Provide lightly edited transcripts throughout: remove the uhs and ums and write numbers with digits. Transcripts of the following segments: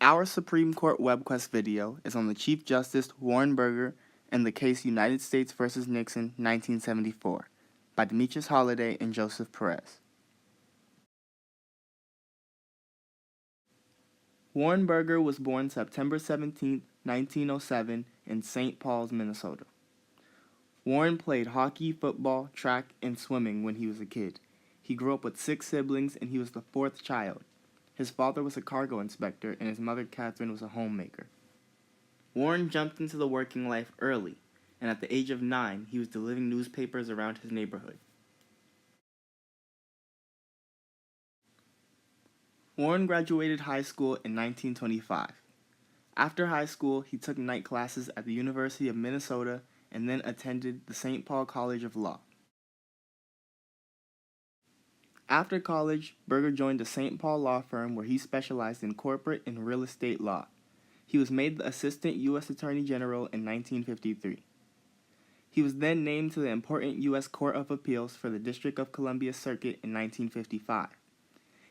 Our Supreme Court WebQuest video is on the Chief Justice Warren Burger and the case United States v. Nixon, 1974, by Demitris Holliday and Joseph Perez. Warren Burger was born September 17, 1907, in St. Paul, Minnesota. Warren played hockey, football, track, and swimming when he was a kid. He grew up with 6 siblings, and he was the 4th child. His father was a cargo inspector, and his mother, Catherine, was a homemaker. Warren jumped into the working life early, and at the age of 9, he was delivering newspapers around his neighborhood. Warren graduated high school in 1925. After high school, he took night classes at the University of Minnesota and then attended the St. Paul College of Law. After college, Burger joined the St. Paul law firm where he specialized in corporate and real estate law. He was made the Assistant U.S. Attorney General in 1953. He was then named to the important U.S. Court of Appeals for the District of Columbia Circuit in 1955.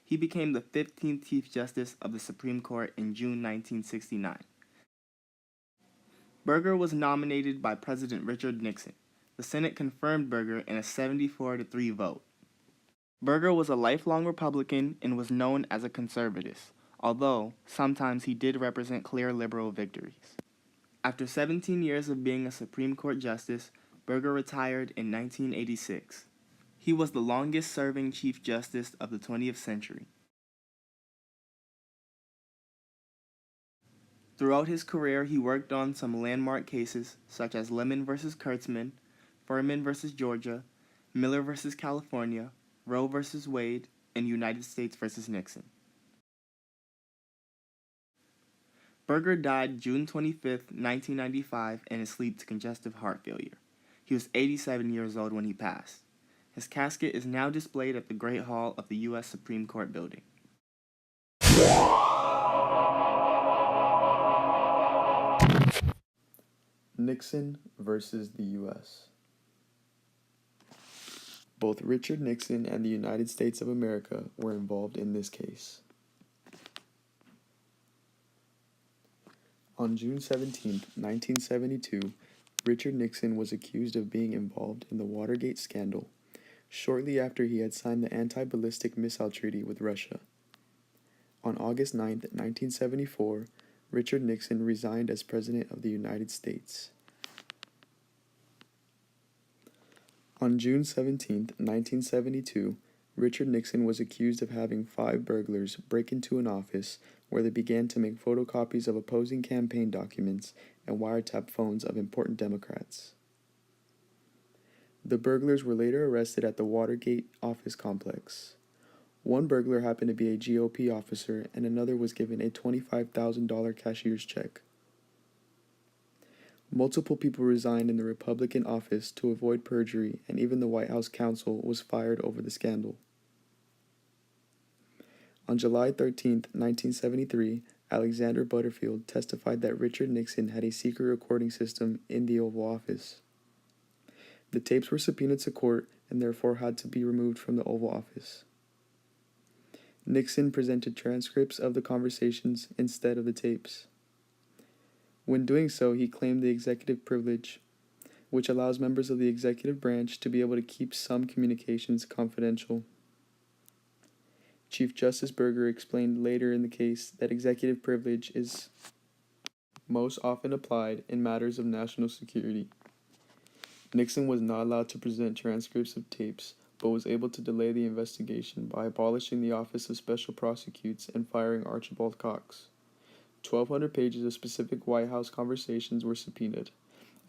He became the 15th Chief Justice of the Supreme Court in June 1969. Burger was nominated by President Richard Nixon. The Senate confirmed Burger in a 74-3 vote. Burger was a lifelong Republican and was known as a conservative, although sometimes he did represent clear liberal victories. After 17 years of being a Supreme Court justice, Burger retired in 1986. He was the longest-serving Chief Justice of the 20th century. Throughout his career, he worked on some landmark cases such as Lemon v. Kurtzman, Furman v. Georgia, Miller v. California, Roe v. Wade, and United States v. Nixon. Burger died June 25, 1995, in his sleep to congestive heart failure. He was 87 years old when he passed. His casket is now displayed at the Great Hall of the U.S. Supreme Court building. Nixon versus the U.S. Both Richard Nixon and the United States of America were involved in this case. On June 17, 1972, Richard Nixon was accused of being involved in the Watergate scandal shortly after he had signed the Anti-Ballistic Missile Treaty with Russia. On August 9, 1974, Richard Nixon resigned as President of the United States. On June 17, 1972, Richard Nixon was accused of having 5 burglars break into an office where they began to make photocopies of opposing campaign documents and wiretap phones of important Democrats. The burglars were later arrested at the Watergate office complex. One burglar happened to be a GOP officer, and another was given a $25,000 cashier's check. Multiple people resigned in the Republican office to avoid perjury, and even the White House counsel was fired over the scandal. On July 13, 1973, Alexander Butterfield testified that Richard Nixon had a secret recording system in the Oval Office. The tapes were subpoenaed to court and therefore had to be removed from the Oval Office. Nixon presented transcripts of the conversations instead of the tapes. When doing so, he claimed the executive privilege, which allows members of the executive branch to be able to keep some communications confidential. Chief Justice Burger explained later in the case that executive privilege is most often applied in matters of national security. Nixon was not allowed to present transcripts of tapes, but was able to delay the investigation by abolishing the Office of Special Prosecutors and firing Archibald Cox. 1,200 pages of specific White House conversations were subpoenaed,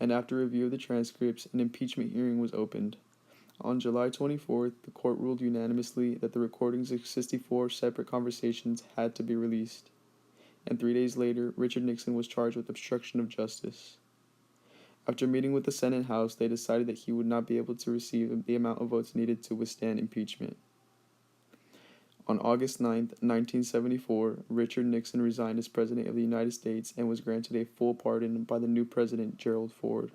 and after review of the transcripts, an impeachment hearing was opened. On July 24th, the court ruled unanimously that the recordings of 64 separate conversations had to be released, and 3 days later, Richard Nixon was charged with obstruction of justice. After meeting with the Senate and House, they decided that he would not be able to receive the amount of votes needed to withstand impeachment. On August 9, 1974, Richard Nixon resigned as President of the United States and was granted a full pardon by the new president, Gerald Ford.